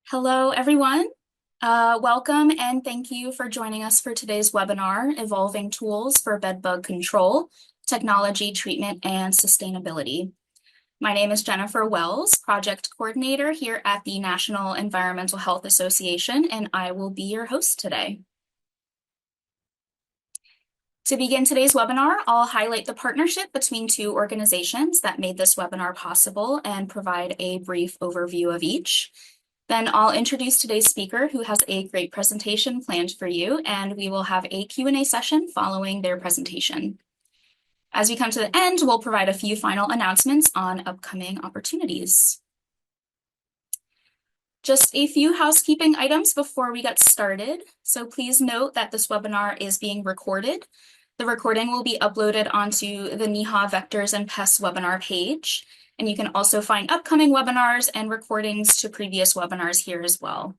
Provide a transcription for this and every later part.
Hello, everyone. Welcome and thank you for joining us for today's webinar, Evolving Tools for Bedbug Control, Technology, Treatment, and Sustainability. My name is Jennifer Wells, Project Coordinator here at the National Environmental Health Association, and I will be your host today. To begin today's webinar, I'll highlight the partnership between two organizations that made this webinar possible and provide a brief overview of each. Then I'll introduce today's speaker who has a great presentation planned for you, and we will have a Q&A session following their presentation. As we come to the end, we'll provide a few final announcements on upcoming opportunities. Just a few housekeeping items before we get started. So please note that this webinar is being recorded. The recording will be uploaded onto the NEHA Vectors and Pests webinar page. And you can also find upcoming webinars and recordings to previous webinars here as well.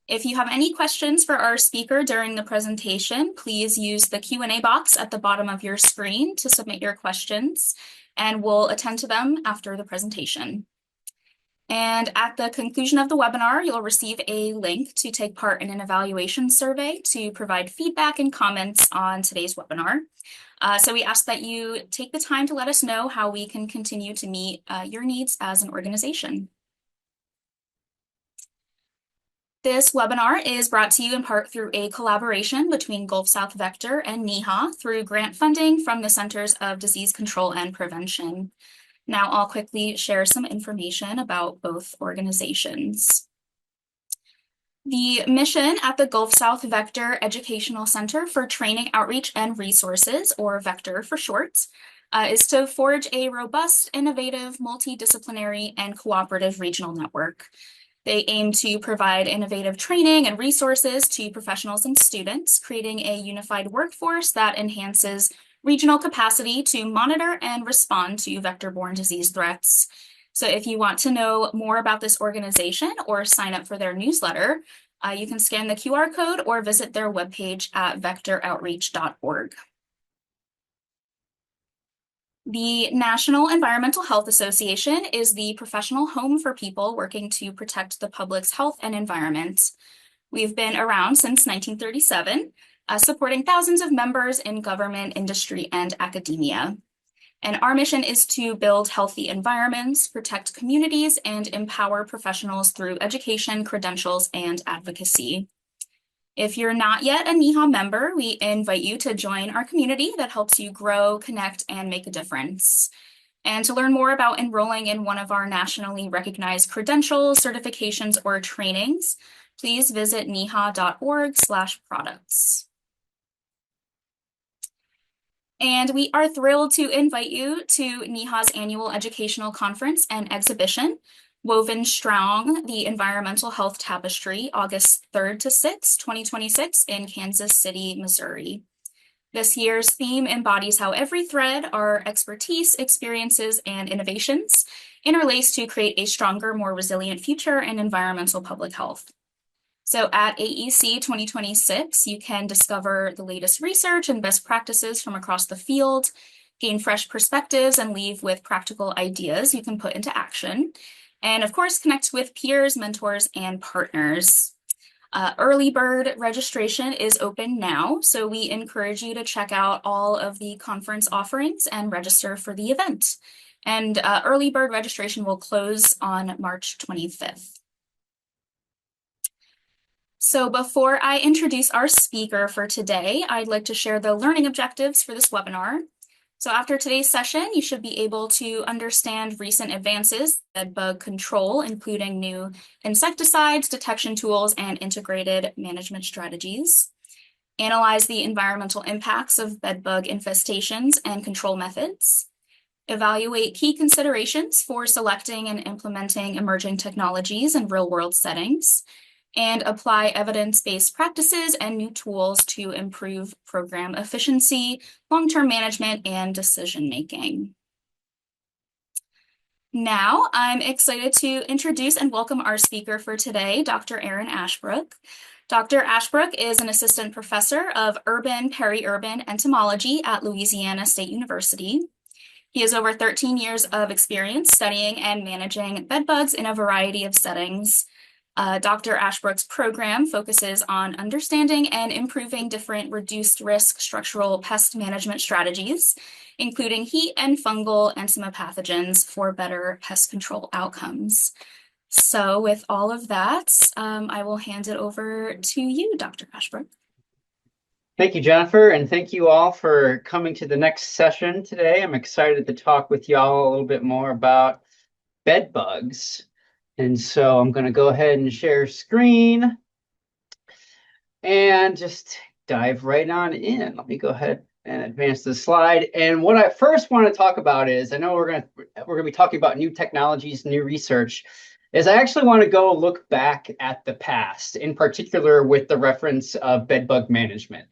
If you have any questions for our speaker during the presentation, please use the Q&A box at the bottom of your screen to submit your questions, and we'll attend to them after the presentation. And at the conclusion of the webinar, you'll receive a link to take part in an evaluation survey to provide feedback and comments on today's webinar. So we ask that you take the time to let us know how we can continue to meet your needs as an organization. This webinar is brought to you in part through a collaboration between Gulf South Vector and NEHA through grant funding from the Centers of Disease Control and Prevention. Now I'll quickly share some information about both organizations. The mission at the Gulf South Vector Educational Center for Training, Outreach, and Resources, or VECTOR for short, is to forge a robust, innovative, multidisciplinary, and cooperative regional network. They aim to provide innovative training and resources to professionals and students, creating a unified workforce that enhances regional capacity to monitor and respond to vector-borne disease threats. So if you want to know more about this organization or sign up for their newsletter, you can scan the QR code or visit their webpage at vectoroutreach.org. The National Environmental Health Association is the professional home for people working to protect the public's health and environment. We've been around since 1937, supporting thousands of members in government, industry, and academia. And our mission is to build healthy environments, protect communities, and empower professionals through education, credentials, and advocacy. If you're not yet a NEHA member, we invite you to join our community that helps you grow, connect, and make a difference. And to learn more about enrolling in one of our nationally recognized credentials, certifications, or trainings, please visit neha.org/products. And we are thrilled to invite you to NEHA's annual educational conference and exhibition, Woven Strong, the Environmental Health Tapestry, August 3rd to 6th, 2026 in Kansas City, Missouri. This year's theme embodies how every thread, our expertise, experiences, and innovations interlace to create a stronger, more resilient future in environmental public health. So at AEC 2026, you can discover the latest research and best practices from across the field, gain fresh perspectives, and leave with practical ideas you can put into action. And of course, connect with peers, mentors, and partners. Early bird registration is open now, so we encourage you to check out all of the conference offerings and register for the event. And early bird registration will close on March 25th. So before I introduce our speaker for today, I'd like to share the learning objectives for this webinar. So after today's session, you should be able to understand recent advances in bug control, including new insecticides, detection tools, and integrated management strategies. Analyze the environmental impacts of bedbug infestations and control methods. Evaluate key considerations for selecting and implementing emerging technologies in real-world settings, and apply evidence-based practices and new tools to improve program efficiency, long-term management, and decision-making. Now, I'm excited to introduce and welcome our speaker for today, Dr. Aaron Ashbrook. Dr. Ashbrook is an assistant professor of urban peri-urban entomology at Louisiana State University. He has over 13 years of experience studying and managing bedbugs in a variety of settings. Dr. Ashbrook's program focuses on understanding and improving different reduced risk structural pest management strategies, including heat and fungal entomopathogens for better pest control outcomes. So, with all of that, I will hand it over to you, Dr. Ashbrook. Thank you, Jennifer, and thank you all for coming to the next session today. I'm excited to talk with y'all a little bit more about bed bugs. And so I'm going to go ahead and share screen and just dive right on in. Let me go ahead and advance the slide. And what I first want to talk about is, I know we're going to be talking about new technologies, new research, is I actually want to go look back at the past, in particular with the reference of bedbug management.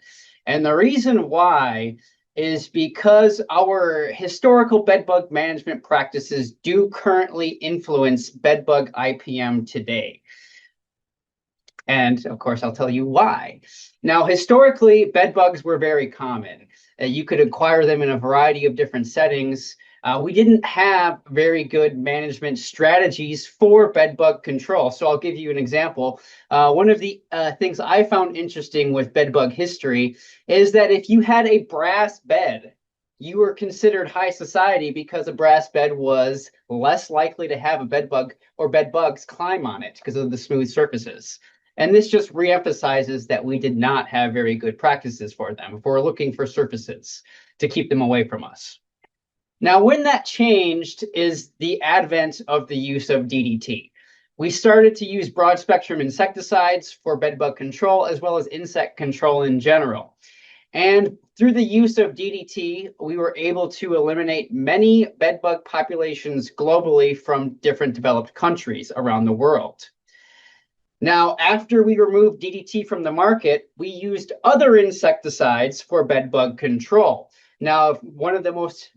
And the reason why is because our historical bedbug management practices do currently influence bedbug IPM today. And of course, I'll tell you why. Now, historically, bedbugs were very common. You could acquire them in a variety of different settings. We didn't have very good management strategies for bedbug control. So I'll give you an example. One of the things I found interesting with bedbug history is that if you had a brass bed, you were considered high society because a brass bed was less likely to have a bedbug or bedbugs climb on it because of the smooth surfaces. And this just reemphasizes that we did not have very good practices for them if we're looking for surfaces to keep them away from us. Now, when that changed is the advent of the use of DDT. We started to use broad spectrum insecticides for bedbug control as well as insect control in general. And through the use of DDT, we were able to eliminate many bedbug populations globally from different developed countries around the world. Now, after we removed DDT from the market, we used other insecticides for bedbug control. Now, one of the most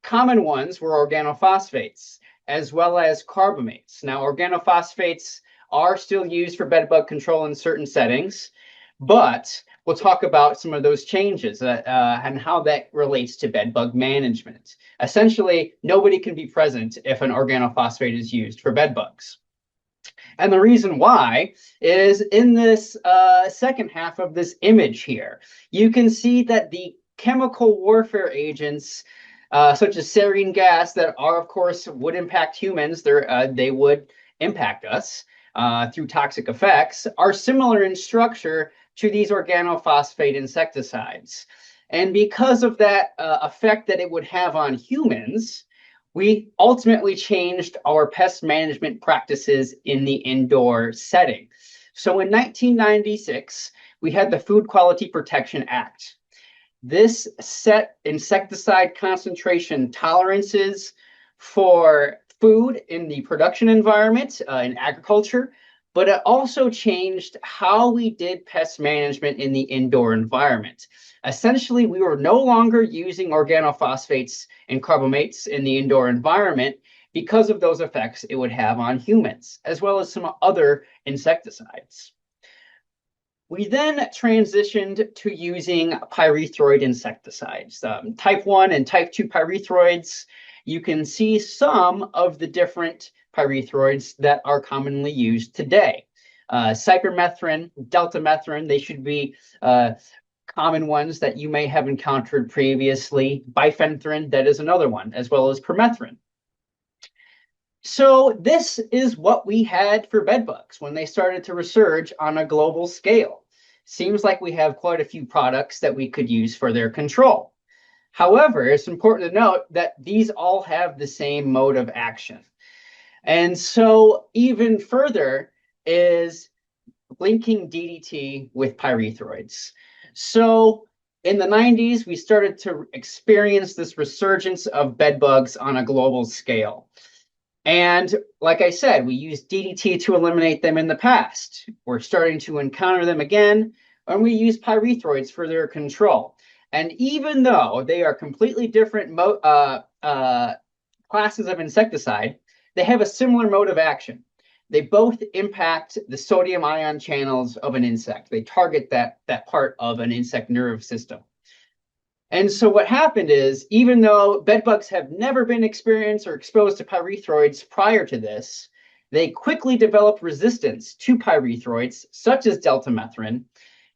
common ones were organophosphates, as well as carbamates. Now, organophosphates are still used for bedbug control in certain settings, but we'll talk about some of those changes and how that relates to bedbug management. Essentially, nobody can be present if an organophosphate is used for bedbugs. And the reason why is in this second half of this image here. You can see that the chemical warfare agents, such as sarin gas, that are, of course, would impact humans, they would impact us through toxic effects, are similar in structure to these organophosphate insecticides. And because of that effect that it would have on humans, we ultimately changed our pest management practices in the indoor setting. So in 1996, we had the Food Quality Protection Act. This set insecticide concentration tolerances for food in the production environment, in agriculture, but it also changed how we did pest management in the indoor environment. Essentially, we were no longer using organophosphates and carbamates in the indoor environment because of those effects it would have on humans, as well as some other insecticides. We then transitioned to using pyrethroid insecticides, type 1 and type 2 pyrethroids. You can see some of the different pyrethroids that are commonly used today. Cypermethrin, deltamethrin, they should be common ones that you may have encountered previously. Bifenthrin, that is another one, as well as permethrin. So this is what we had for bedbugs when they started to resurge on a global scale. Seems like we have quite a few products that we could use for their control. However, it's important to note that these all have the same mode of action. And so even further is linking DDT with pyrethroids. So in the 90s, we started to experience this resurgence of bedbugs on a global scale. And like I said, we used DDT to eliminate them in the past. We're starting to encounter them again, and we use pyrethroids for their control. And even though they are completely different classes of insecticide, they have a similar mode of action. They both impact the sodium ion channels of an insect. They target that part of an insect nerve system. And so what happened is, even though bed bugs have never been experienced or exposed to pyrethroids prior to this, they quickly developed resistance to pyrethroids, such as deltamethrin,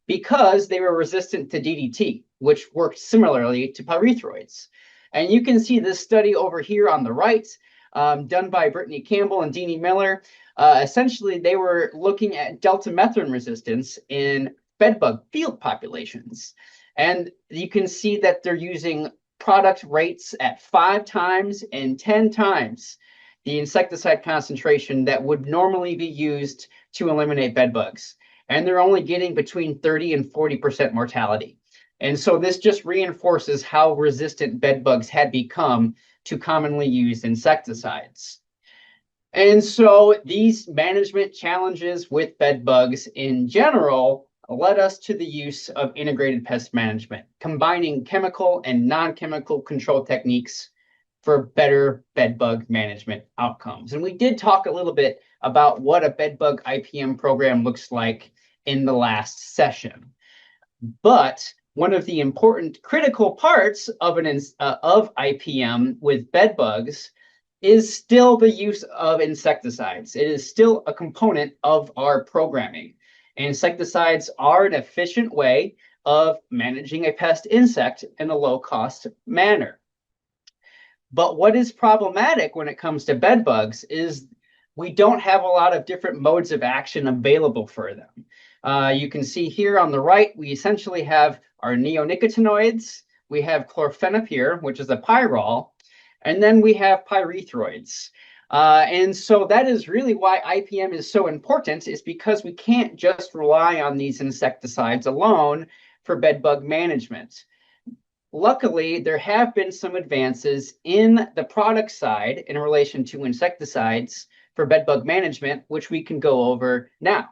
because they were resistant to DDT, which worked similarly to pyrethroids. And you can see this study over here on the right, done by Brittany Campbell and Deanie Miller. Essentially, they were looking at deltamethrin resistance in bedbug field populations. And you can see that they're using product rates at 5 times and 10 times the insecticide concentration that would normally be used to eliminate bed bugs. And they're only getting between 30 and 40% mortality. And so this just reinforces how resistant bed bugs had become to commonly used insecticides. And so these management challenges with bed bugs in general led us to the use of integrated pest management, combining chemical and non-chemical control techniques for better bed bug management outcomes. And we did talk a little bit about what a bed bug IPM program looks like in the last session. But one of the important critical parts of IPM with bed bugs is still the use of insecticides. It is still a component of our programming. Insecticides are an efficient way of managing a pest insect in a low-cost manner. But what is problematic when it comes to bed bugs is we don't have a lot of different modes of action available for them. You can see here on the right, we essentially have our neonicotinoids, we have chlorphenapyr, which is a pyrrole, and then we have pyrethroids. And so that is really why IPM is so important, is because we can't just rely on these insecticides alone for bed bug management. Luckily, there have been some advances in the product side in relation to insecticides for bed bug management, which we can go over now.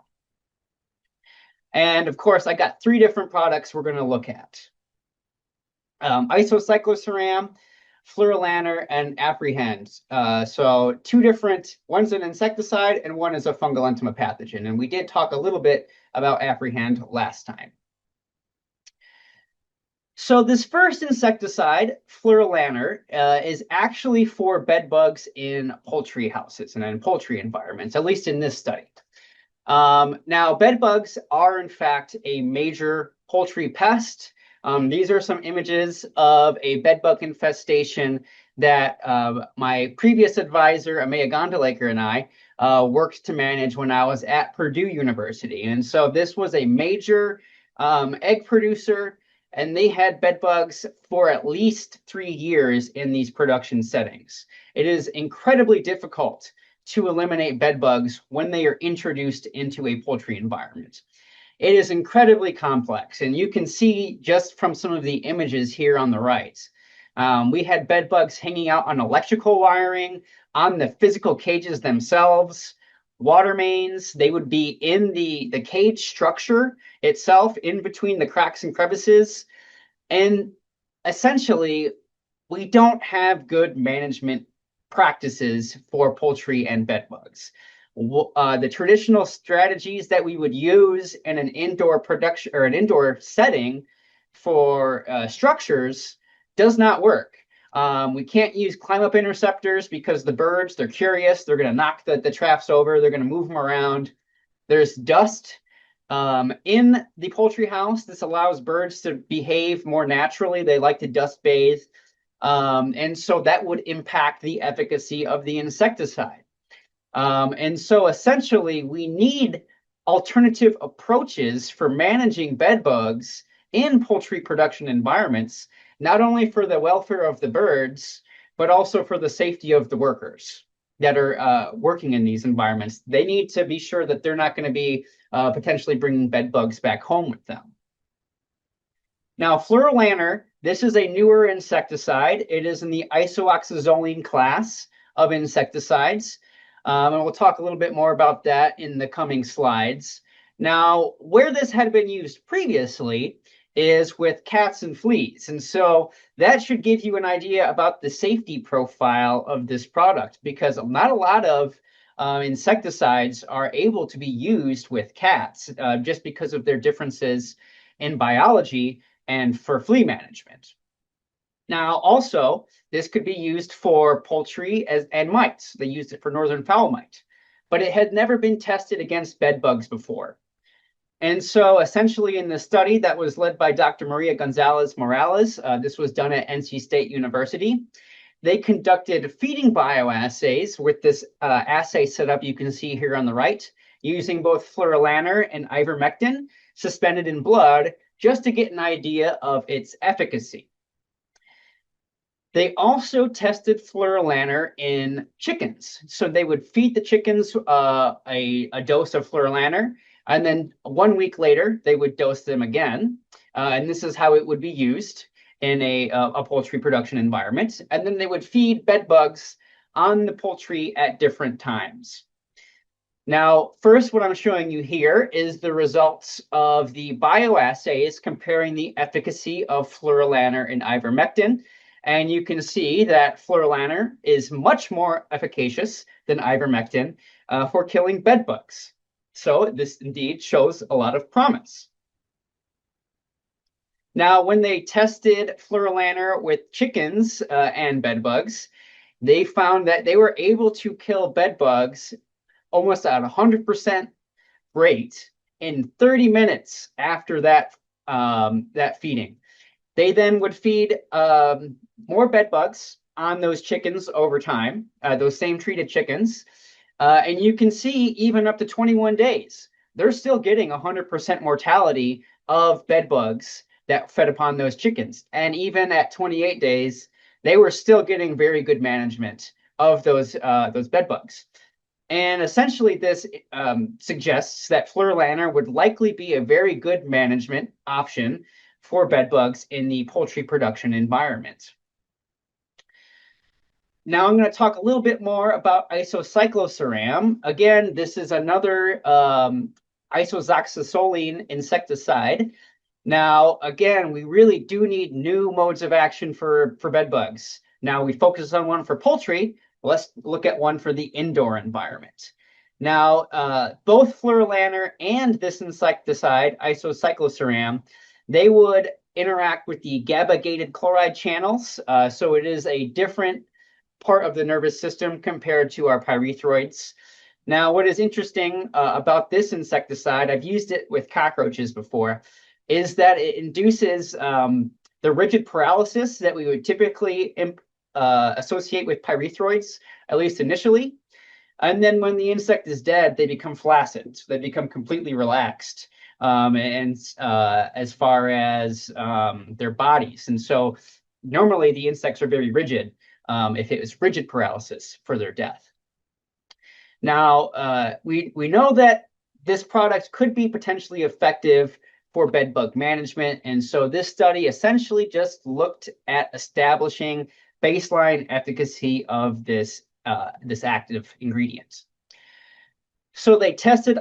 And of course, I got 3 different products we're going to look at. Isocycloceram, Fluorolanur, and Apprehend. So 2 different, one's an insecticide and one is a fungal entomopathogen. And we did talk a little bit about Apprehend last time. So this first insecticide, Fluorolanur, is actually for bed bugs in poultry houses and in poultry environments, at least in this study. Now, bed bugs are in fact a major poultry pest. These are some images of a bed bug infestation that my previous advisor, Amaya Gondolaker, and I worked to manage when I was at Purdue University. And so this was a major egg producer, and they had bed bugs for at least 3 years in these production settings. It is incredibly difficult to eliminate bed bugs when they are introduced into a poultry environment. It is incredibly complex, and you can see just from some of the images here on the right. We had bed bugs hanging out on electrical wiring, on the physical cages themselves, water mains. They would be in the cage structure itself, in between the cracks and crevices. And essentially, we don't have good management practices for poultry and bed bugs. The traditional strategies that we would use in an indoor production or an indoor setting for structures does not work. We can't use climb up interceptors because the birds, they're curious, they're going to knock the traps over, they're going to move them around. There's dust in the poultry house. This allows birds to behave more naturally. They like to dust bathe. And so that would impact the efficacy of the insecticide. And so essentially, we need alternative approaches for managing bed bugs in poultry production environments, not only for the welfare of the birds, but also for the safety of the workers that are working in these environments. They need to be sure that they're not going to be potentially bringing bed bugs back home with them. Now, Fluorolanur, this is a newer insecticide. It is in the isoxazoline class of insecticides. And we'll talk a little bit more about that in the coming slides. Now, where this had been used previously is with cats and fleas. And so that should give you an idea about the safety profile of this product, because not a lot of insecticides are able to be used with cats just because of their differences in biology and for flea management. Now, also, this could be used for poultry and mites. They used it for northern fowl mite, but it had never been tested against bed bugs before. And so essentially in the study that was led by Dr. Maria Gonzalez Morales, this was done at NC State University. They conducted feeding bioassays with this assay setup you can see here on the right, using both fluorolaner and ivermectin suspended in blood just to get an idea of its efficacy. They also tested fluorolaner in chickens. So they would feed the chickens a dose of fluorolaner, and then 1 week later, they would dose them again. And this is how it would be used in a poultry production environment. And then they would feed bed bugs on the poultry at different times. Now, first, what I'm showing you here is the results of the bioassays comparing the efficacy of fluorolaner and ivermectin. And you can see that fluorolaner is much more efficacious than ivermectin for killing bed bugs. So this indeed shows a lot of promise. Now, when they tested fluorolaner with chickens and bed bugs, they found that they were able to kill bed bugs almost at 100% rate in 30 minutes after that feeding. They then would feed more bed bugs on those chickens over time, those same treated chickens. And you can see even up to 21 days, they're still getting 100% mortality of bed bugs that fed upon those chickens. And even at 28 days, they were still getting very good management of those bed bugs. And essentially, this suggests that fluorolaner would likely be a very good management option for bed bugs in the poultry production environment. Now I'm going to talk a little bit more about isocycloceram. Again, this is another isoxazoline insecticide. Now, again, we really do need new modes of action for bed bugs. Now, we focus on one for poultry. Let's look at one for the indoor environment. Now, both fluorolaner and this insecticide, isocycloceram, they would interact with the GABA-gated chloride channels. So it is a different part of the nervous system compared to our pyrethroids. Now, what is interesting about this insecticide, I've used it with cockroaches before, is that it induces the rigid paralysis that we would typically associate with pyrethroids, at least initially. And then when the insect is dead, they become flaccid. So they become completely relaxed as far as their bodies. And so normally the insects are very rigid if it was rigid paralysis for their death. Now, we know that this product could be potentially effective for bed bug management. And so this study essentially just looked at establishing baseline efficacy of this active ingredient. So they tested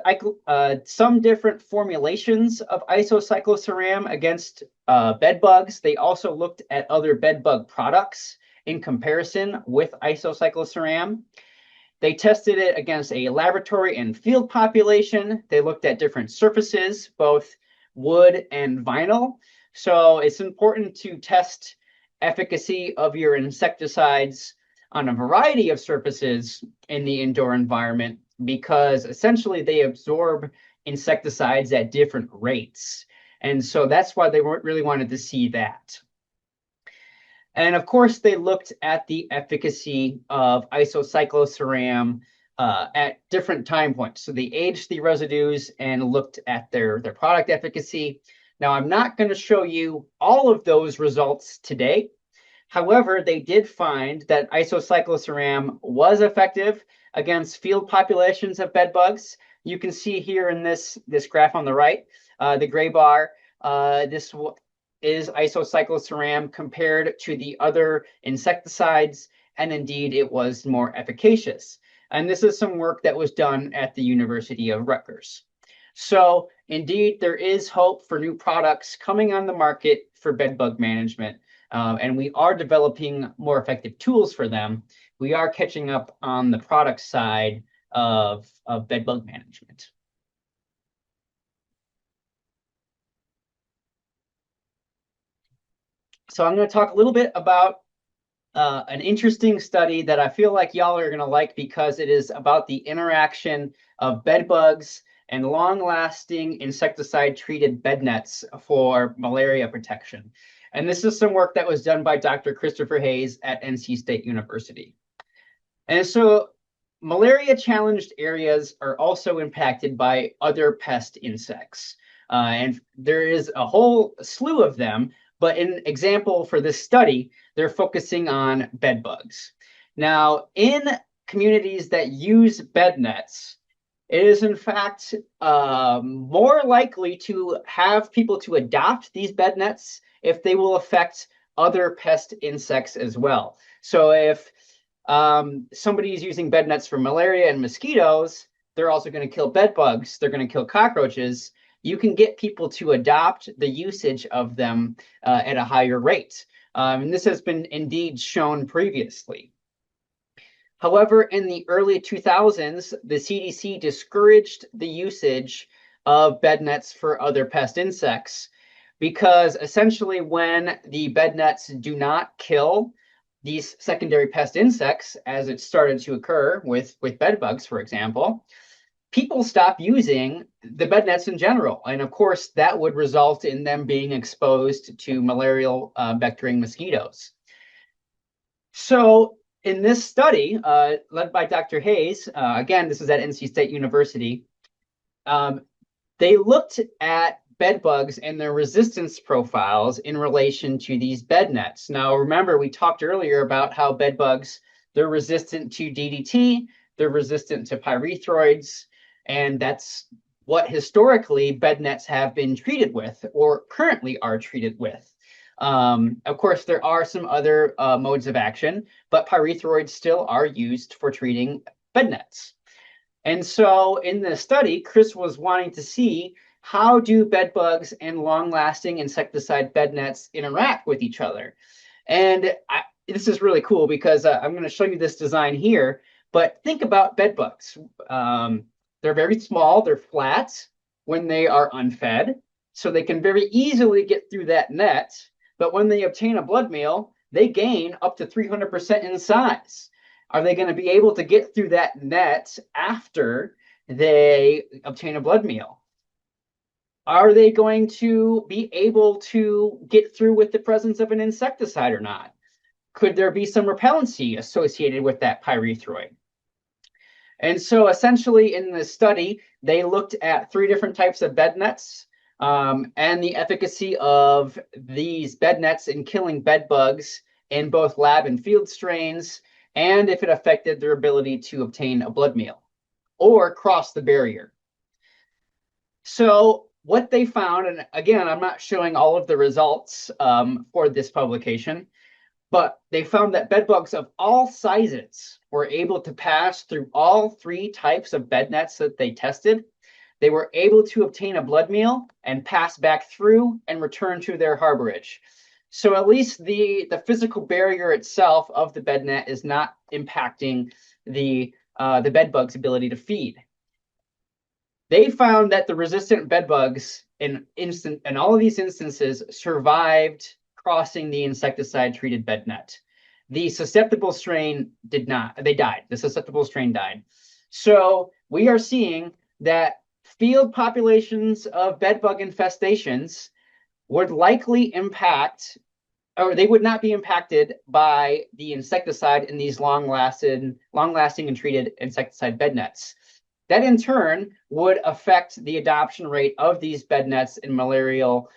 some different formulations of isocycloceram against bed bugs. They also looked at other bed bug products in comparison with isocycloceram. They tested it against a laboratory and field population. They looked at different surfaces, both wood and vinyl. So it's important to test efficacy of your insecticides on a variety of surfaces in the indoor environment because essentially they absorb insecticides at different rates. And so that's why they really wanted to see that. And of course, they looked at the efficacy of isocycloceram at different time points. So they aged the residues and looked at their product efficacy. Now, I'm not going to show you all of those results today. However, they did find that isocycloceram was effective against field populations of bed bugs. You can see here in this graph on the right, the gray bar, this is isocycloceram compared to the other insecticides, and indeed it was more efficacious. And this is some work that was done at the University of Rutgers. So indeed, there is hope for new products coming on the market for bed bug management, and we are developing more effective tools for them. We are catching up on the product side of bed bug management. So I'm going to talk a little bit about an interesting study that I feel like y'all are going to like because it is about the interaction of bed bugs and long-lasting insecticide-treated bed nets for malaria protection. And this is some work that was done by Dr. Christopher Hayes at NC State University. And so malaria-challenged areas are also impacted by other pest insects. And there is a whole slew of them, but an example for this study, they're focusing on bed bugs. Now, in communities that use bed nets, it is in fact more likely to have people to adopt these bed nets if they will affect other pest insects as well. So if somebody is using bed nets for malaria and mosquitoes, they're also going to kill bed bugs, they're going to kill cockroaches. You can get people to adopt the usage of them at a higher rate. And this has been indeed shown previously. However, in the early 2000s, the CDC discouraged the usage of bed nets for other pest insects because essentially when the bed nets do not kill these secondary pest insects, as it started to occur with bed bugs, for example, people stop using the bed nets in general. And of course, that would result in them being exposed to malarial vectoring mosquitoes. So in this study, led by Dr. Hayes, again, this is at NC State University, they looked at bed bugs and their resistance profiles in relation to these bed nets. Now, remember, we talked earlier about how bed bugs, they're resistant to DDT, they're resistant to pyrethroids, and that's what historically bed nets have been treated with or currently are treated with. Of course, there are some other modes of action, but pyrethroids still are used for treating bed nets. And so in this study, Chris was wanting to see how do bed bugs and long-lasting insecticide bed nets interact with each other. And this is really cool because I'm going to show you this design here, but think about bed bugs. They're very small, they're flat when they are unfed, so they can very easily get through that net, but when they obtain a blood meal, they gain up to 300% in size. Are they going to be able to get through that net after they obtain a blood meal? Are they going to be able to get through with the presence of an insecticide or not? Could there be some repellency associated with that pyrethroid? And so essentially in this study, they looked at 3 different types of bed nets and the efficacy of these bed nets in killing bed bugs in both lab and field strains, and if it affected their ability to obtain a blood meal or cross the barrier. So what they found, and again, I'm not showing all of the results for this publication, but they found that bed bugs of all sizes were able to pass through all 3 types of bed nets that they tested. They were able to obtain a blood meal and pass back through and return to their harborage. So at least the physical barrier itself of the bed net is not impacting the bed bug's ability to feed. They found that the resistant bed bugs in all of these instances survived crossing the insecticide-treated bed net. The susceptible strain did not. They died. The susceptible strain died. So we are seeing that field populations of bed bug infestations would likely impact, or they would not be impacted by the insecticide in these long-lasting and treated insecticide bed nets. That in turn would affect the adoption rate of these bed nets in malarial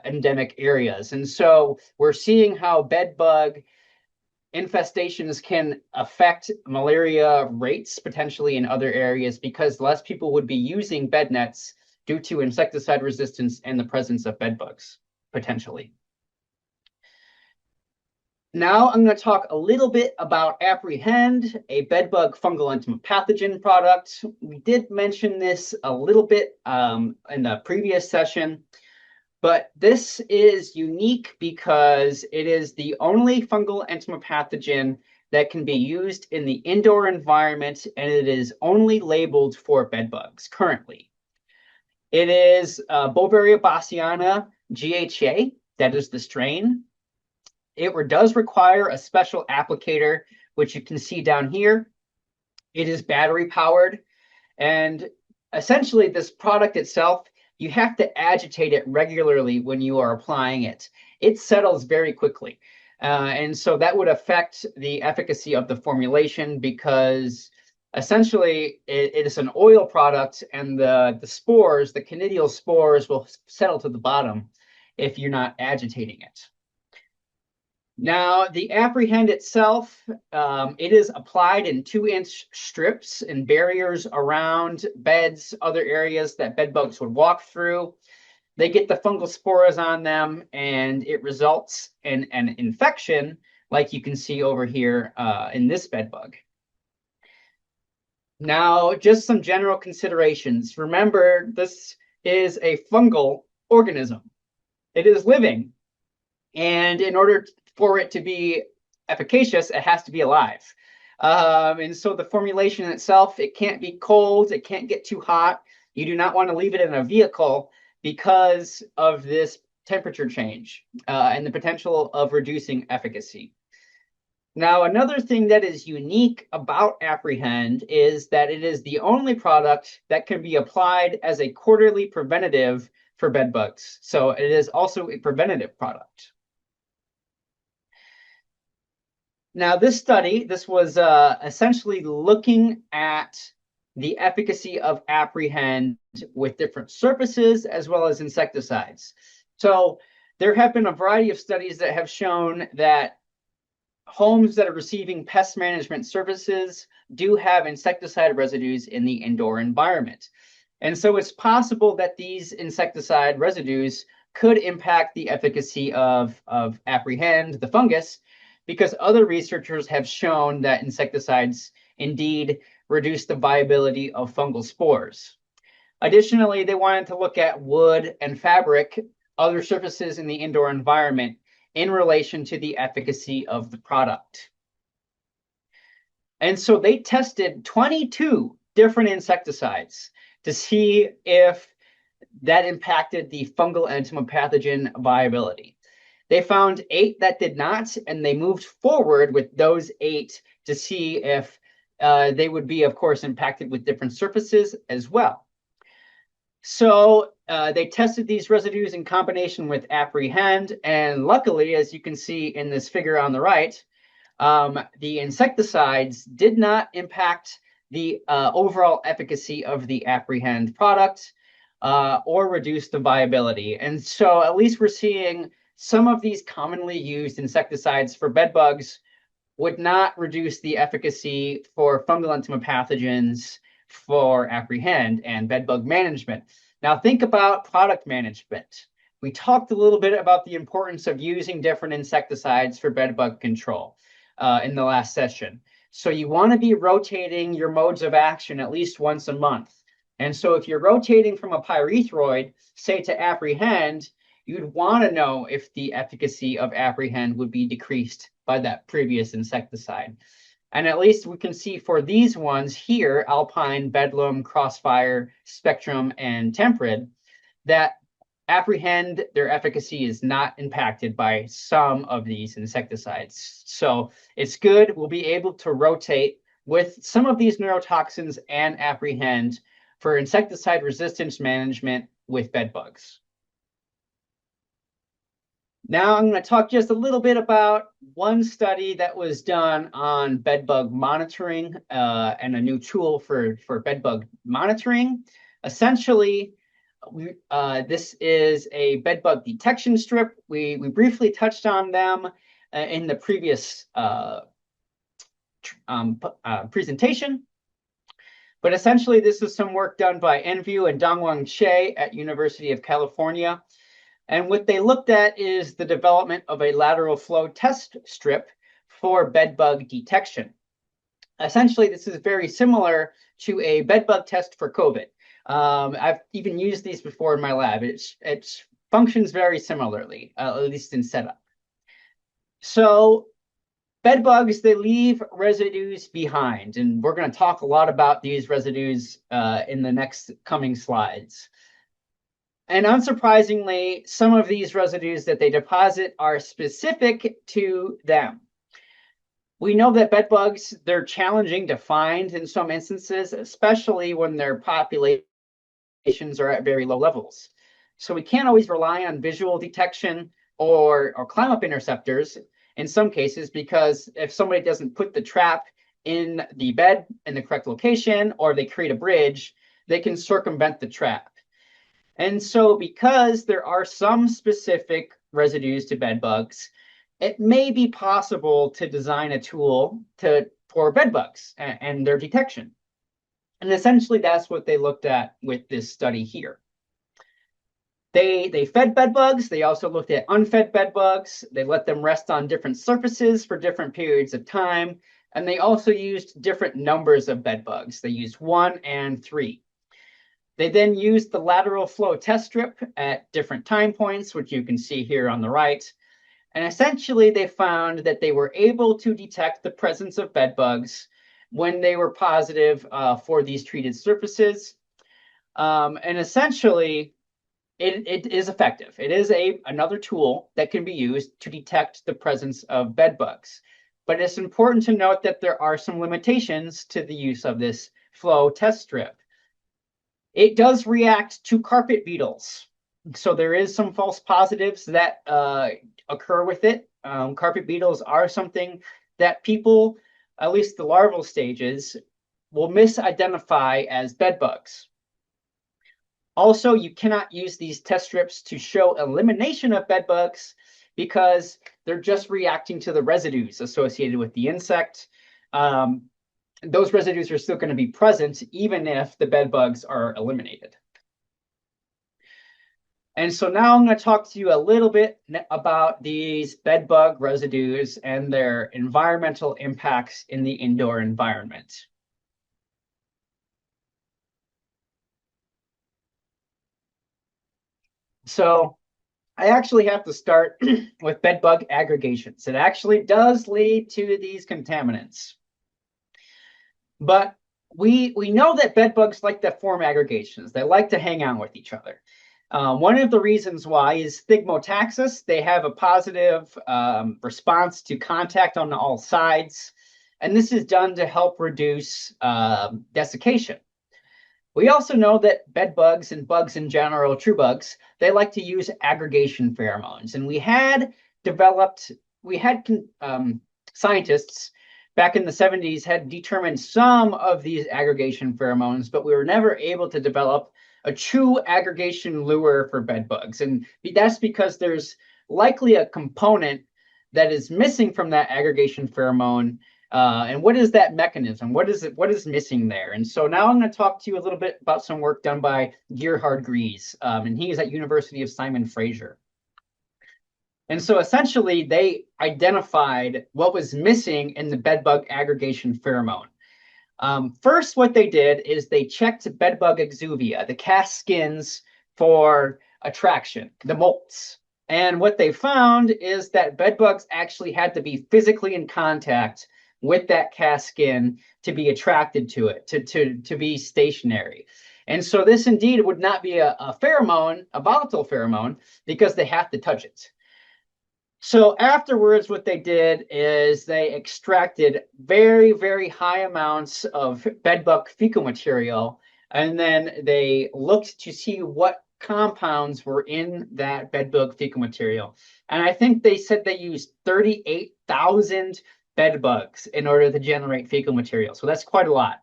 endemic areas. And so we're seeing how bed bug infestations can affect malaria rates potentially in other areas because less people would be using bed nets due to insecticide resistance and the presence of bed bugs, potentially. Now I'm going to talk a little bit about Apprehend, a bedbug fungal entomopathogen product. We did mention this a little bit in the previous session, but this is unique because it is the only fungal entomopathogen that can be used in the indoor environment, and it is only labeled for bedbugs currently. It is Beauveria bassiana GHA, that is the strain. It does require a special applicator, which you can see down here. It is battery powered. And essentially, this product itself, you have to agitate it regularly when you are applying it. It settles very quickly. And so that would affect the efficacy of the formulation because essentially it is an oil product, and the spores, the conidial spores, will settle to the bottom if you're not agitating it. Now, the apprehend itself, it is applied in 2-inch strips and barriers around beds, other areas that bed bugs would walk through. They get the fungal spores on them, and it results in an infection, like you can see over here in this bed bug. Now, just some general considerations. Remember, this is a fungal organism. It is living, and in order for it to be efficacious, it has to be alive. And so the formulation itself, it can't be cold, it can't get too hot. You do not want to leave it in a vehicle because of this temperature change and the potential of reducing efficacy. Now, another thing that is unique about Apprehend is that it is the only product that can be applied as a quarterly preventative for bed bugs. So it is also a preventative product. Now, this study, this was essentially looking at the efficacy of Apprehend with different surfaces as well as insecticides. So there have been a variety of studies that have shown that homes that are receiving pest management services do have insecticide residues in the indoor environment. And so it's possible that these insecticide residues could impact the efficacy of Apprehend, the fungus, because other researchers have shown that insecticides indeed reduce the viability of fungal spores. Additionally, they wanted to look at wood and fabric, other surfaces in the indoor environment, in relation to the efficacy of the product. And so they tested 22 different insecticides to see if that impacted the fungal entomopathogen viability. They found 8 that did not, and they moved forward with those 8 to see if they would be, of course, impacted with different surfaces as well. So they tested these residues in combination with Apprehend, and luckily, as you can see in this figure on the right, the insecticides did not impact the overall efficacy of the Apprehend product or reduce the viability. And so at least we're seeing some of these commonly used insecticides for bed bugs would not reduce the efficacy for fungal entomopathogens for Apprehend and bed bug management. Now think about product management. We talked a little bit about the importance of using different insecticides for bed bug control in the last session. So you want to be rotating your modes of action at least once a month. And so if you're rotating from a pyrethroid, say to Apprehend, you'd want to know if the efficacy of Apprehend would be decreased by that previous insecticide. And at least we can see for these ones here, Alpine, Bedlam, Crossfire, Spectrum, and Tempered, that Apprehend, their efficacy is not impacted by some of these insecticides. So it's good. We'll be able to rotate with some of these neurotoxins and Apprehend for insecticide resistance management with bed bugs. Now I'm going to talk just a little bit about one study that was done on bed bug monitoring and a new tool for bed bug monitoring. Essentially, this is a bed bug detection strip. We briefly touched on them in the previous presentation. But essentially, this is some work done by Enview and Dongwang Che at University of California. And what they looked at is the development of a lateral flow test strip for bed bug detection. Essentially, this is very similar to a bed bug test for COVID. I've even used these before in my lab. It functions very similarly, at least in setup. So bed bugs, they leave residues behind, and we're going to talk a lot about these residues in the next coming slides. And unsurprisingly, some of these residues that they deposit are specific to them. We know that bed bugs, they're challenging to find in some instances, especially when their populations are at very low levels. So we can't always rely on visual detection or climb up interceptors in some cases, because if somebody doesn't put the trap in the bed in the correct location, or they create a bridge, they can circumvent the trap. And so because there are some specific residues to bed bugs, it may be possible to design a tool for bed bugs and their detection. And essentially that's what they looked at with this study here. They fed bed bugs. They also looked at unfed bed bugs. They let them rest on different surfaces for different periods of time. And they also used different numbers of bed bugs. They used 1 and 3. They then used the lateral flow test strip at different time points, which you can see here on the right. And essentially, they found that they were able to detect the presence of bed bugs when they were positive for these treated surfaces. And essentially, it is effective. It is another tool that can be used to detect the presence of bed bugs. But it's important to note that there are some limitations to the use of this flow test strip. It does react to carpet beetles. So there is some false positives that occur with it. Carpet beetles are something that people, at least the larval stages, will misidentify as bed bugs. Also, you cannot use these test strips to show elimination of bed bugs because they're just reacting to the residues associated with the insect. Those residues are still going to be present even if the bed bugs are eliminated. And so now I'm going to talk to you a little bit about these bed bug residues and their environmental impacts in the indoor environment. So I actually have to start with bed bug aggregations. It actually does lead to these contaminants. But we know that bed bugs like to form aggregations. They like to hang out with each other. One of the reasons why is stigmotaxis. They have a positive response to contact on all sides. And this is done to help reduce desiccation. We also know that bed bugs and bugs in general, true bugs, they like to use aggregation pheromones. And we had scientists back in the 70s had determined some of these aggregation pheromones, but we were never able to develop a true aggregation lure for bed bugs. And that's because there's likely a component that is missing from that aggregation pheromone. And what is that mechanism? What is missing there? And so now I'm going to talk to you a little bit about some work done by Gerhard Gries, and he is at University of Simon Fraser. And so essentially, they identified what was missing in the bedbug aggregation pheromone. First, what they did is they checked bedbug exuvia, the cast skins, for attraction, the molts. And what they found is that bedbugs actually had to be physically in contact with that cast skin to be attracted to it, to be stationary. And so this indeed would not be a pheromone, a volatile pheromone, because they have to touch it. So afterwards, what they did is they extracted very, very high amounts of bedbug fecal material, and then they looked to see what compounds were in that bedbug fecal material. And I think they said they used 38,000 bed bugs in order to generate fecal material. So that's quite a lot.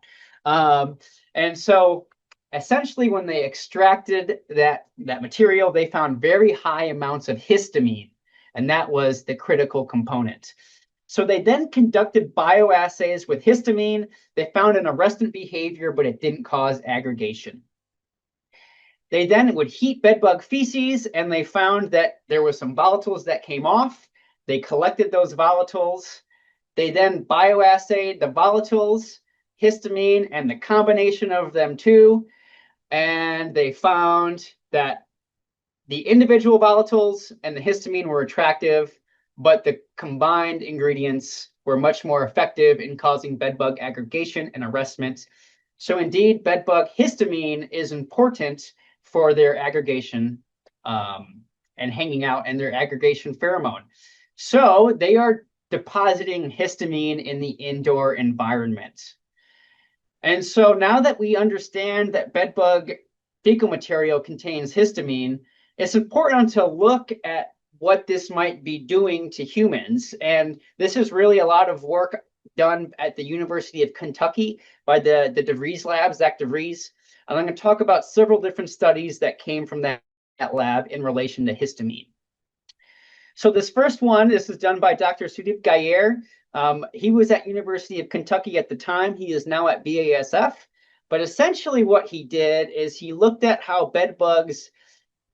And so essentially, when they extracted that material, they found very high amounts of histamine. And that was the critical component. So they then conducted bioassays with histamine. They found an arrestant behavior, but it didn't cause aggregation. They then would heat bedbug feces, and they found that there were some volatiles that came off. They collected those volatiles. They then bioassayed the volatiles, histamine, and the combination of them too. And they found that the individual volatiles and the histamine were attractive, but the combined ingredients were much more effective in causing bedbug aggregation and arrestment. So indeed, bedbug histamine is important for their aggregation and hanging out in their aggregation pheromone. So they are depositing histamine in the indoor environment. And so now that we understand that bedbug fecal material contains histamine, it's important to look at what this might be doing to humans. And this is really a lot of work done at the University of Kentucky by the DeVries lab, Zach DeVries. And I'm going to talk about several different studies that came from that lab in relation to histamine. So this first one, this is done by Dr. Sudip Gayer. He was at University of Kentucky at the time. He is now at BASF. But essentially what he did is he looked at how bed bugs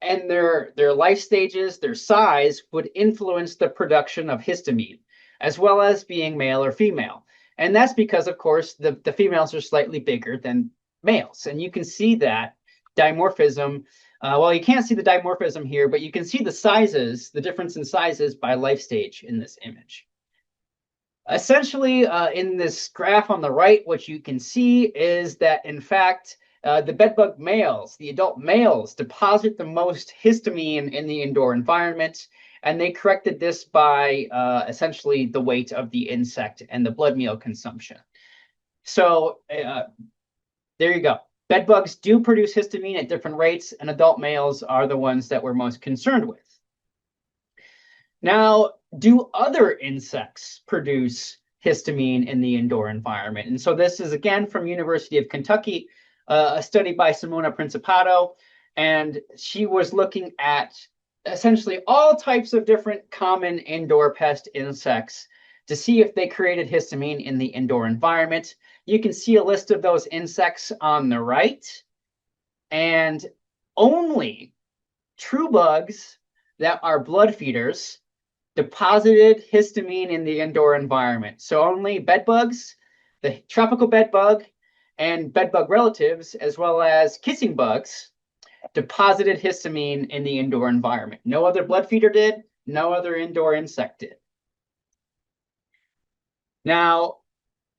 and their life stages, their size, would influence the production of histamine, as well as being male or female. And that's because, of course, the females are slightly bigger than males. And you can see that dimorphism. Well, you can't see the dimorphism here, but you can see the sizes, the difference in sizes by life stage in this image. Essentially, in this graph on the right, what you can see is that, in fact, the bedbug males, the adult males, deposit the most histamine in the indoor environment, and they corrected this by essentially the weight of the insect and the blood meal consumption. So there you go. Bedbugs do produce histamine at different rates, and adult males are the ones that we're most concerned with. Now, do other insects produce histamine in the indoor environment? And so this is, again, from University of Kentucky, a study by Simona Principato, and she was looking at essentially all types of different common indoor pest insects to see if they created histamine in the indoor environment. You can see a list of those insects on the right, and only true bugs that are blood feeders deposited histamine in the indoor environment. So only bed bugs, the tropical bed bug, and bed bug relatives, as well as kissing bugs, deposited histamine in the indoor environment. No other blood feeder did, no other indoor insect did. Now,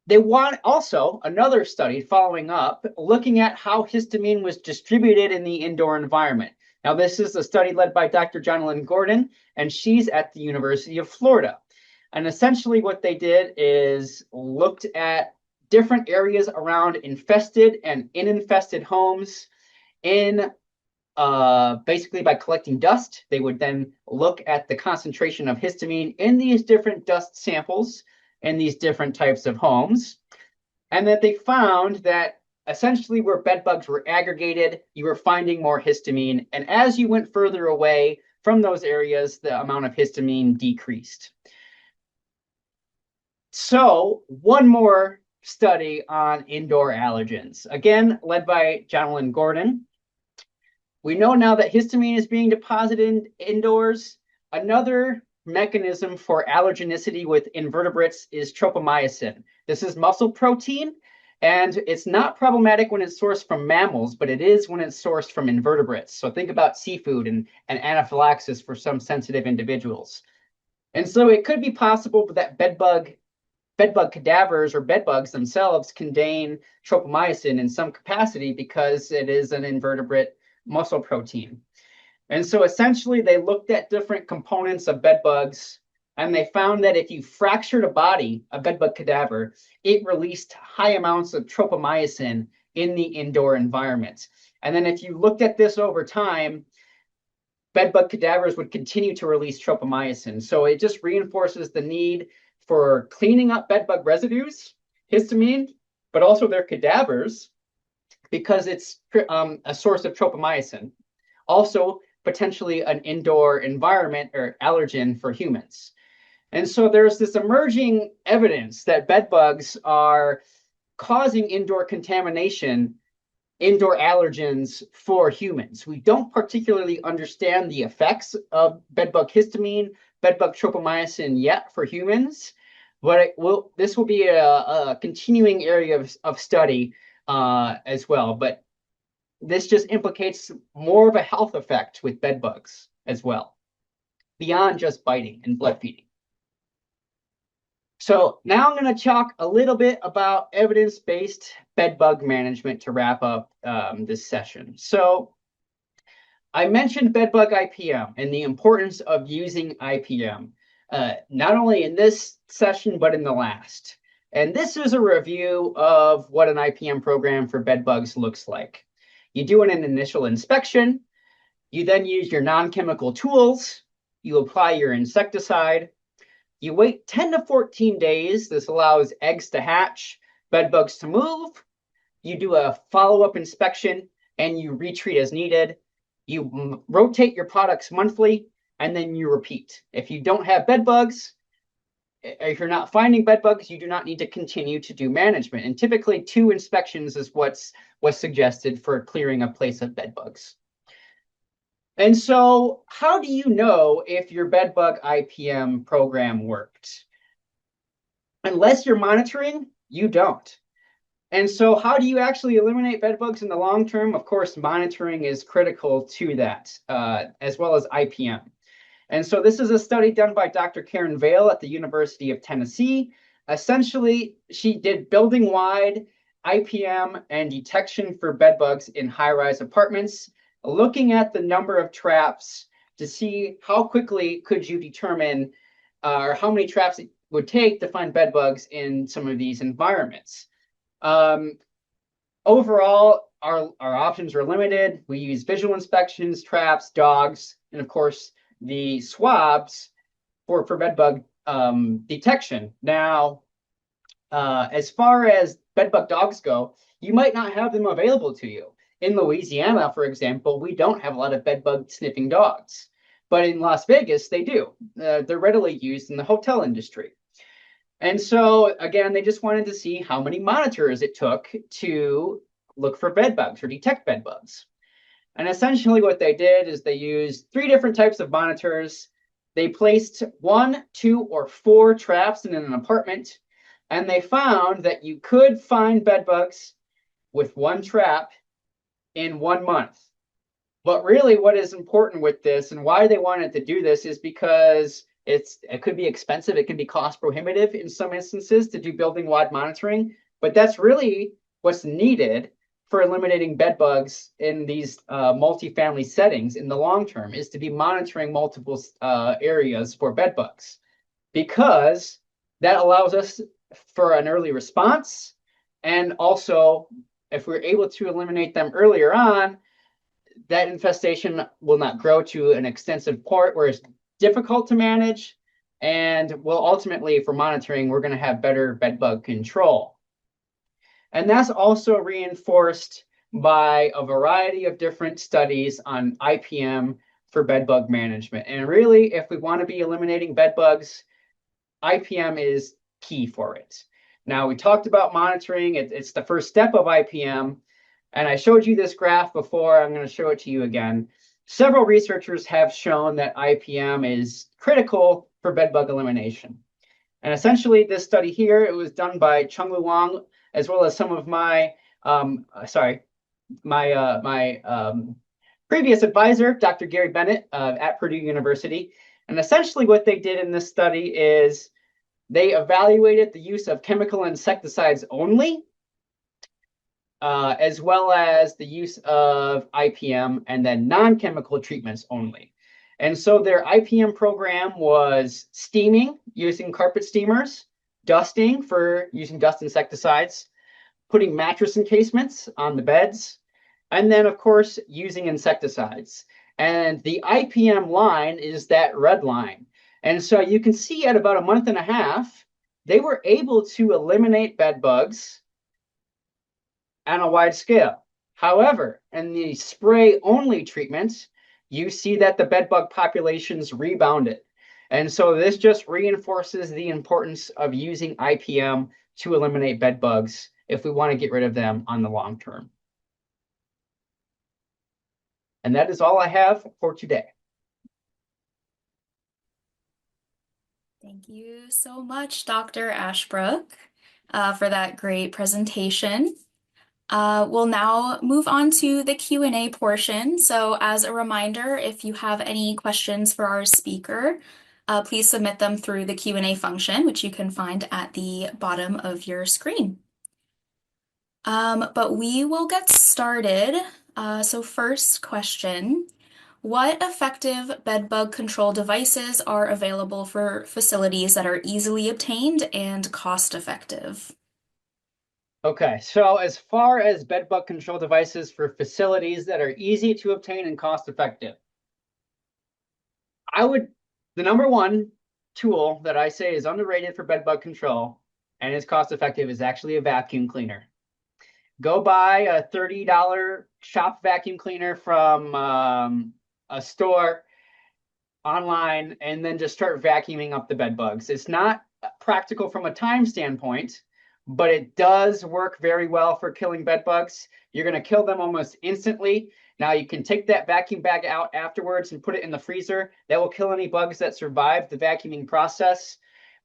they want also another study following up, looking at how histamine was distributed in the indoor environment. Now, this is a study led by Dr. Jonalyn Gordon, and she's at the University of Florida. And essentially what they did is looked at different areas around infested and uninfested homes in basically by collecting dust. They would then look at the concentration of histamine in these different dust samples in these different types of homes. And that they found that essentially where bed bugs were aggregated, you were finding more histamine. And as you went further away from those areas, the amount of histamine decreased. So one more study on indoor allergens, again, led by Jonalyn Gordon. We know now that histamine is being deposited indoors. Another mechanism for allergenicity with invertebrates is tropomyosin. This is muscle protein, and it's not problematic when it's sourced from mammals, but it is when it's sourced from invertebrates. So think about seafood and anaphylaxis for some sensitive individuals. And so it could be possible that bedbug cadavers or bedbugs themselves contain tropomyosin in some capacity because it is an invertebrate muscle protein. And so essentially they looked at different components of bedbugs, and they found that if you fractured a body, a bedbug cadaver, it released high amounts of tropomyosin in the indoor environment. And then if you looked at this over time, bedbug cadavers would continue to release tropomyosin. So it just reinforces the need for cleaning up bedbug residues, histamine, but also their cadavers, because it's a source of tropomyosin. Also, potentially an indoor environment or allergen for humans. And so there's this emerging evidence that bed bugs are causing indoor contamination, indoor allergens for humans. We don't particularly understand the effects of bedbug histamine, bedbug tropomyosin yet for humans, but this will be a continuing area of study as well. But this just implicates more of a health effect with bed bugs as well, beyond just biting and blood feeding. So now I'm going to talk a little bit about evidence-based bed bug management to wrap up this session. So I mentioned bedbug IPM and the importance of using IPM, not only in this session, but in the last. And this is a review of what an IPM program for bedbugs looks like. You do an initial inspection. You then use your non-chemical tools. You apply your insecticide. You wait 10 to 14 days. This allows eggs to hatch, bedbugs to move. You do a follow-up inspection and you retreat as needed. You rotate your products monthly and then you repeat. If you don't have bedbugs, if you're not finding bedbugs, you do not need to continue to do management. And typically 2 inspections is what's suggested for clearing a place of bedbugs. And so how do you know if your bedbug IPM program worked? Unless you're monitoring, you don't. And so how do you actually eliminate bedbugs in the long term? Of course, monitoring is critical to that, as well as IPM. And so this is a study done by Dr. Karen Vale at the University of Tennessee. Essentially, she did building-wide IPM and detection for bedbugs in high-rise apartments, looking at the number of traps to see how quickly could you determine or how many traps it would take to find bedbugs in some of these environments. Overall, our options are limited. We use visual inspections, traps, dogs, and of course, the swabs for bedbug detection. Now, as far as bedbug dogs go, you might not have them available to you. In Louisiana, for example, we don't have a lot of bedbug sniffing dogs, but in Las Vegas, they do. They're readily used in the hotel industry. And so, again, they just wanted to see how many monitors it took to look for bedbugs or detect bedbugs. And essentially what they did is they used 3 different types of monitors. They placed 1, 2, or 4 traps in an apartment, and they found that you could find bedbugs with 1 trap in 1 month. But really what is important with this and why they wanted to do this is because it could be expensive. It can be cost prohibitive in some instances to do building-wide monitoring, but that's really what's needed for eliminating bedbugs in these multifamily settings in the long term, is to be monitoring multiple areas for bedbugs, because that allows us for an early response. And also, if we're able to eliminate them earlier on, that infestation will not grow to an extensive part where it's difficult to manage. And will ultimately, for monitoring, we're going to have better bedbug control. And that's also reinforced by a variety of different studies on IPM for bedbug management. And really, if we want to be eliminating bedbugs, IPM is key for it. Now, we talked about monitoring. It's the first step of IPM. And I showed you this graph before. I'm going to show it to you again. Several researchers have shown that IPM is critical for bedbug elimination. And essentially, this study here, it was done by Chunglu Wang, as well as some of my previous advisor, Dr. Gary Bennett at Purdue University. And essentially what they did in this study is they evaluated the use of chemical insecticides only, as well as the use of IPM and then non-chemical treatments only. And so their IPM program was steaming using carpet steamers, dusting for using dust insecticides, putting mattress encasements on the beds, and then, of course, using insecticides. And the IPM line is that red line. And so you can see at about a month and a half, they were able to eliminate bed bugs on a wide scale. However, in the spray-only treatments, you see that the bedbug populations rebounded. And so this just reinforces the importance of using IPM to eliminate bedbugs if we want to get rid of them on the long term. And that is all I have for today. Thank you so much, Dr. Ashbrook, for that great presentation. We'll now move on to the Q&A portion. So as a reminder, if you have any questions for our speaker, please submit them through the Q&A function, which you can find at the bottom of your screen. But we will get started. So first question, What effective bedbug control devices are available for facilities that are easily obtained and cost effective? Okay, so as far as bedbug control devices for facilities that are easy to obtain and cost effective, I would, the number one tool that I say is underrated for bedbug control and is cost effective is actually a vacuum cleaner. Go buy a $30 shop vacuum cleaner from a store online and then just start vacuuming up the bed bugs. It's not practical from a time standpoint, but it does work very well for killing bed bugs. You're going to kill them almost instantly. Now you can take that vacuum bag out afterwards and put it in the freezer. That will kill any bugs that survive the vacuuming process.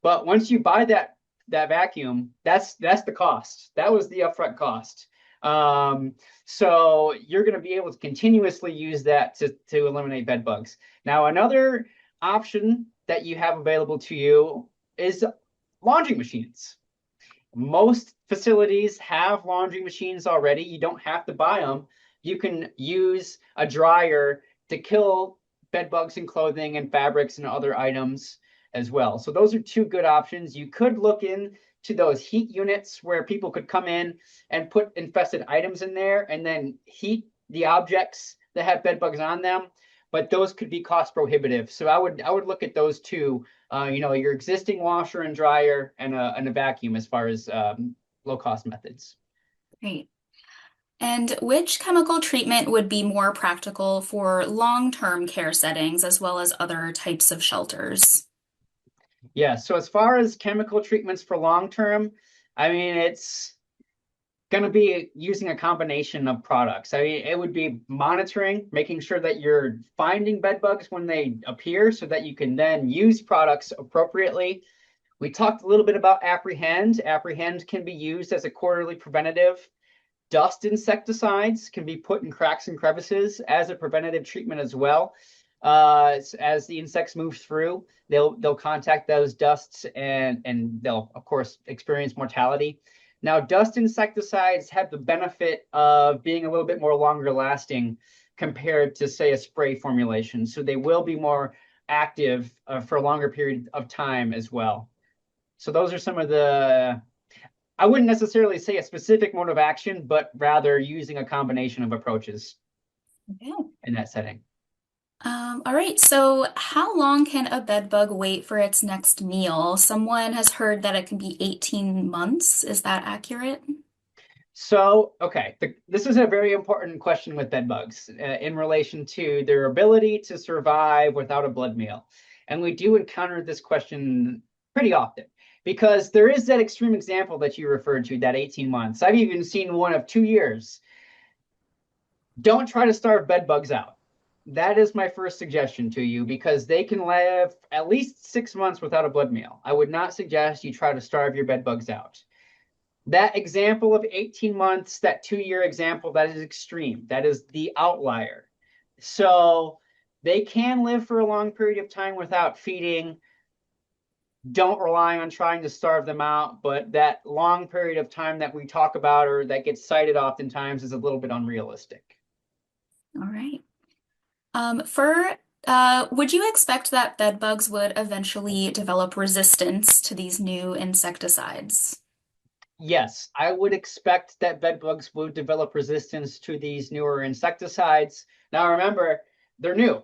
But once you buy that vacuum, that's the cost. That was the upfront cost. So you're going to be able to continuously use that to eliminate bed bugs. Now, another option that you have available to you is laundry machines. Most facilities have laundry machines already. You don't have to buy them. You can use a dryer to kill bed bugs in clothing and fabrics and other items as well. So those are two good options. You could look into those heat units where people could come in and put infested items in there and then heat the objects that have bed bugs on them. But those could be cost prohibitive. So I would look at those two. Your existing washer and dryer and a vacuum as far as low cost methods. Great. And which chemical treatment would be more practical for long-term care settings as well as other types of shelters? Yeah. So as far as chemical treatments for long term, I mean it's going to be using a combination of products. I mean, it would be monitoring, making sure that you're finding bed bugs when they appear so that you can then use products appropriately. We talked a little bit about apprehend. Apprehend can be used as a quarterly preventative. Dust insecticides can be put in cracks and crevices as a preventative treatment as well. As the insects move through, they'll contact those dusts and they'll of course experience mortality. Now, dust insecticides have the benefit of being a little bit more longer lasting compared to, say, a spray formulation. So they will be more active for a longer period of time as well. So those are some of I wouldn't necessarily say a specific mode of action, but rather using a combination of approaches Okay. in that setting. All right, so how long can a bed bug wait for its next meal? Someone has heard that it can be 18 months. Is that accurate? So, okay, this is a very important question with bed bugs in relation to their ability to survive without a blood meal. And we do encounter this question pretty often because there is that extreme example that you referred to, that 18 months. I've even seen one of 2 years. Don't try to starve bed bugs out. That is my first suggestion to you because they can live at least 6 months without a blood meal. I would not suggest you try to starve your bed bugs out. That example of 18 months, that 2 year example, that is extreme. That is the outlier. So they can live for a long period of time without feeding. Don't rely on trying to starve them out, but that long period of time that we talk about or that gets cited oftentimes is a little bit unrealistic. All right. Would you expect that bed bugs would eventually develop resistance to these new insecticides? Yes, I would expect that bed bugs would develop resistance to these newer insecticides. Now, remember, they're new.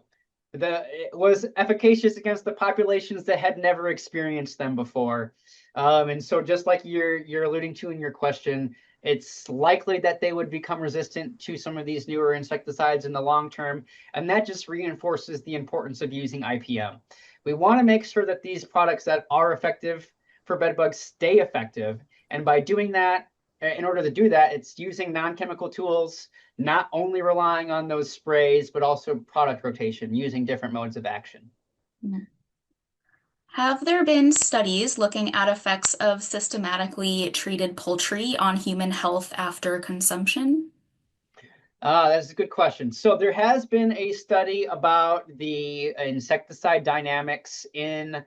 It was efficacious against the populations that had never experienced them before. And so just like you're alluding to in your question, it's likely that they would become resistant to some of these newer insecticides in the long term. And that just reinforces the importance of using IPM. We want to make sure that these products that are effective for bed bugs stay effective. And by doing that, in order to do that, it's using non-chemical tools, not only relying on those sprays, but also product rotation, using different modes of action. Have there been studies looking at effects of systematically treated poultry on human health after consumption? That's a good question. So there has been a study about the insecticide dynamics in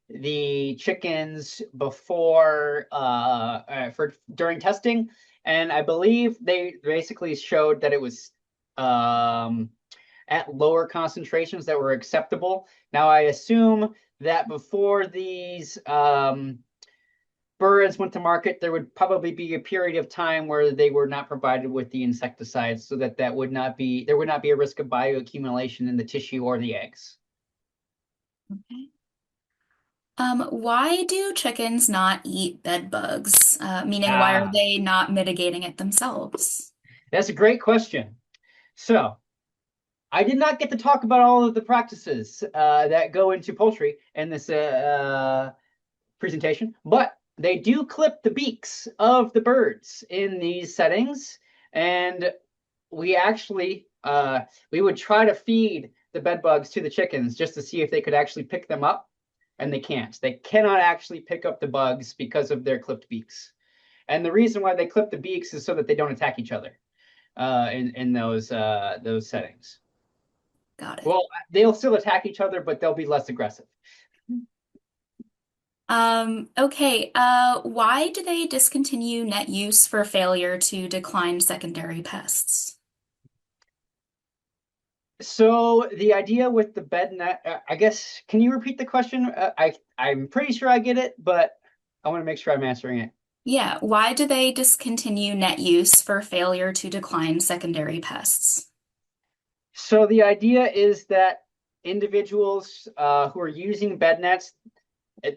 the chickens before for during testing, and I believe they basically showed that it was at lower concentrations that were acceptable. Now, I assume that before these birds went to market, there would probably be a period of time where they were not provided with the insecticides, so that there would not be a risk of bioaccumulation in the tissue or the eggs. Okay. Why do chickens not eat bed bugs? Meaning, why are Ah, they not mitigating it themselves? that's a great question. So, I did not get to talk about all of the practices that go into poultry in this presentation, but they do clip the beaks of the birds in these settings, and we actually we would try to feed the bed bugs to the chickens just to see if they could actually pick them up, and they can't. They cannot actually pick up the bugs because of their clipped beaks. And the reason why they clip the beaks is so that they don't attack each other in those settings. Got it. Well, they'll still attack each other, but they'll be less aggressive. Okay. Why do they discontinue net use for failure to decline secondary pests? So the idea with the bed net, I guess, can you repeat the question? I'm pretty sure I get it, but I want to make sure I'm answering it. Yeah, why do they discontinue net use for failure to decline secondary pests? So the idea is that individuals who are using bed nets,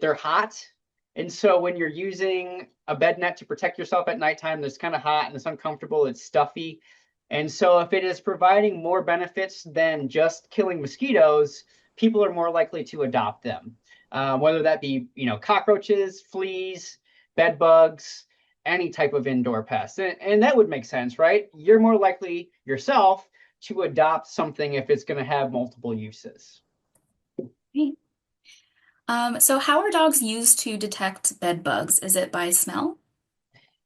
they're hot. And so when you're using a bed net to protect yourself at nighttime, it's kind of hot and it's uncomfortable, it's stuffy. And so if it is providing more benefits than just killing mosquitoes, people are more likely to adopt them. Whether that be, cockroaches, fleas, bed bugs, any type of indoor pest. And that would make sense, right? You're more likely yourself to adopt something if it's going to have multiple uses. Right. So how are dogs used to detect bed bugs? Is it by smell?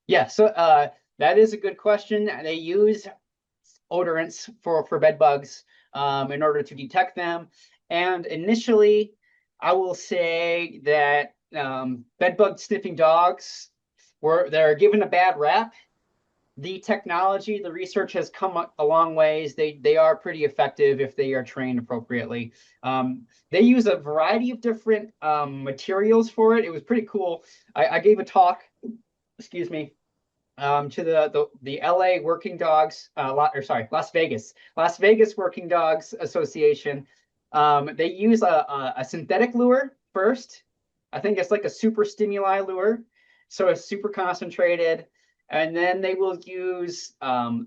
Yeah, so that is a good question. They use odorants for bed bugs in order to detect them. And initially, I will say that bed bug sniffing dogs they're given a bad rap. The technology, the research has come a long ways. They are pretty effective if they are trained appropriately. They use a variety of different materials for it. It was pretty cool. I gave a talk, excuse me, to the LA Working Dogs, Las Vegas Working Dogs Association. They use a synthetic lure first. I think it's like a super stimuli lure, so it's super concentrated, and then they will use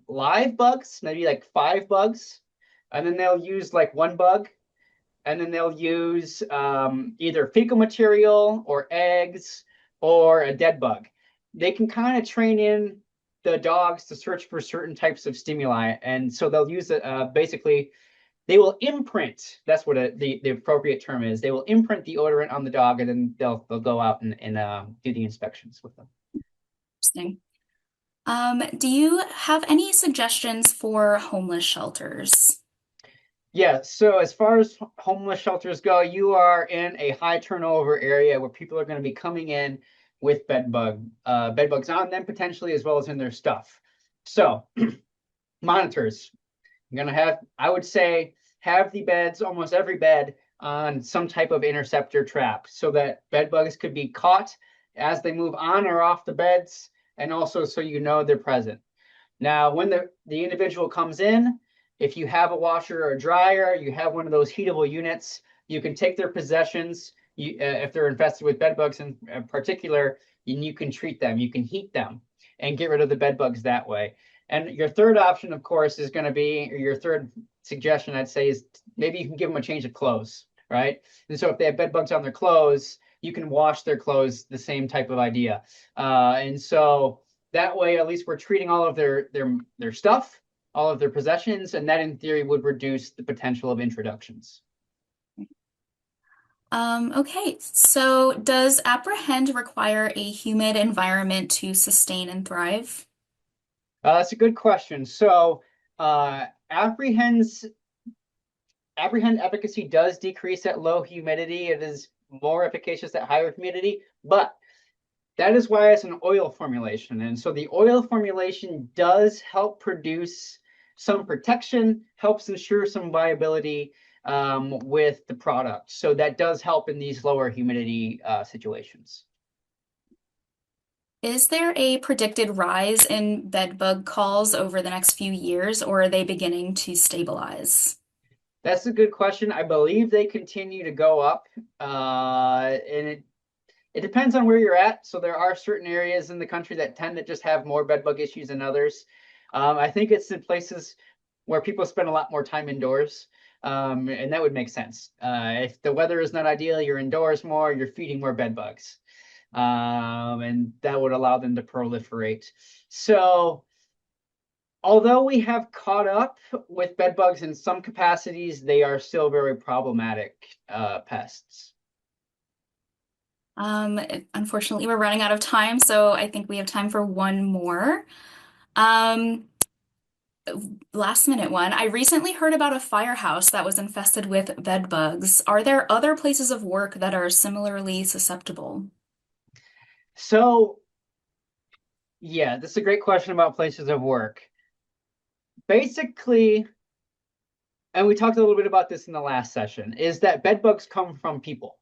live bugs, maybe like 5 bugs, and then they'll use like 1 bug, and then they'll use either fecal material or eggs or a dead bug. They can kind of train in the dogs to search for certain types of stimuli, and so they'll use it. Basically, they will imprint. That's what the appropriate term is. They will imprint the odorant on the dog, and then they'll go out and do the inspections with them. Interesting. Do you have any suggestions for homeless shelters? Yeah, so as far as homeless shelters go, you are in a high turnover area where people are going to be coming in with bed bugs on them potentially, as well as in their stuff. So monitors, you're going to have, I would say, have the beds, almost every bed, on some type of interceptor trap so that bed bugs could be caught as they move on or off the beds, and also so you know they're present. Now, when the individual comes in, if you have a washer or a dryer, you have one of those heatable units, you can take their possessions. If they're infested with bed bugs in particular, you can treat them, you can heat them and get rid of the bed bugs that way. And your third option, of course, is going to be, or your third suggestion, I'd say, is maybe you can give them a change of clothes, right? And so if they have bed bugs on their clothes, you can wash their clothes, the same type of idea. And so that way, at least we're treating all of their stuff, all of their possessions, and that in theory would reduce the potential of introductions. Okay, so does apprehend require a humid environment to sustain and thrive? That's a good question. So apprehend efficacy does decrease at low humidity. It is more efficacious at higher humidity, but that is why it's an oil formulation. And so the oil formulation does help produce some protection, helps ensure some viability with the product. So that does help in these lower humidity situations. Is there a predicted rise in bedbug calls over the next few years, or are they beginning to stabilize? That's a good question. I believe they continue to go up, and it depends on where you're at. So there are certain areas in the country that tend to just have more bedbug issues than others. I think it's in places where people spend a lot more time indoors, and that would make sense. If the weather is not ideal, you're indoors more, you're feeding more bedbugs, and that would allow them to proliferate. So although we have caught up with bedbugs in some capacities, they are still very problematic pests. Unfortunately, we're running out of time, so I think we have time for one more. Um, Last minute one. I recently heard about a firehouse that was infested with bed bugs. Are there other places of work that are similarly susceptible? So, yeah, this is a great question about places of work. Basically, and we talked a little bit about this in the last session, is that bed bugs come from people.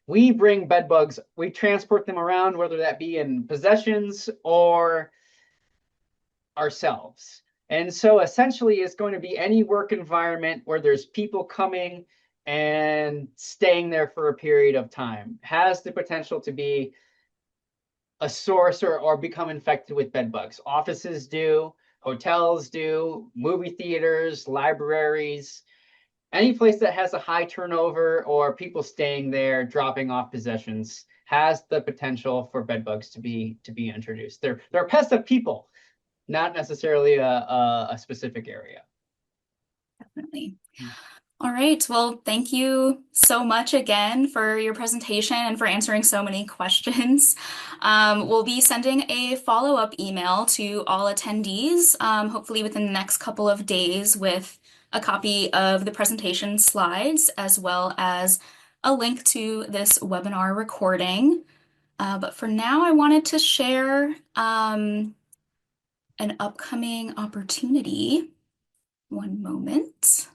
We bring bed bugs, we transport them around, whether that be in possessions or ourselves. And so essentially it's going to be any work environment where there's people coming and staying there for a period of time has the potential to be a source or become infected with bed bugs. Offices do, hotels do, movie theaters, libraries, any place that has a high turnover or people staying there, dropping off possessions, has the potential for bed bugs to be introduced. They're pests of people, not necessarily a specific area. Definitely. All right. Well, thank you so much again for your presentation and for answering so many questions. We'll be sending a follow-up email to all attendees, hopefully within the next couple of days, with a copy of the presentation slides as well as a link to this webinar recording. But for now, I wanted to share an upcoming opportunity. One moment.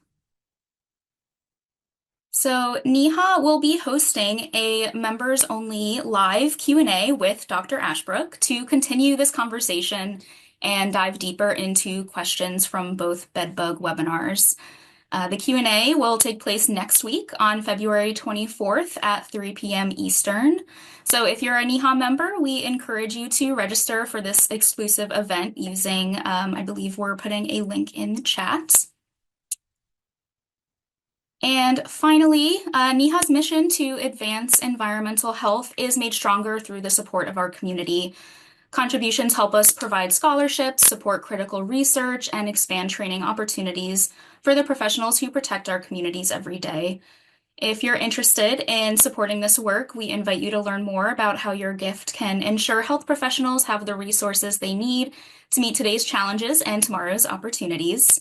So NEHA will be hosting a members-only live Q&A with Dr. Ashbrook to continue this conversation and dive deeper into questions from both bedbug webinars. The Q&A will take place next week on February 24th at 3 p.m. Eastern. So if you're a NEHA member, we encourage you to register for this exclusive event using, I believe we're putting a link in the chat. And finally, NEHA's mission to advance environmental health is made stronger through the support of our community. Contributions help us provide scholarships, support critical research, and expand training opportunities for the professionals who protect our communities every day. If you're interested in supporting this work, we invite you to learn more about how your gift can ensure health professionals have the resources they need to meet today's challenges and tomorrow's opportunities.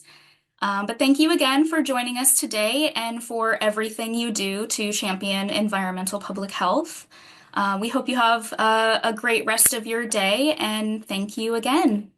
But thank you again for joining us today and for everything you do to champion environmental public health. We hope you have a great rest of your day, and thank you again.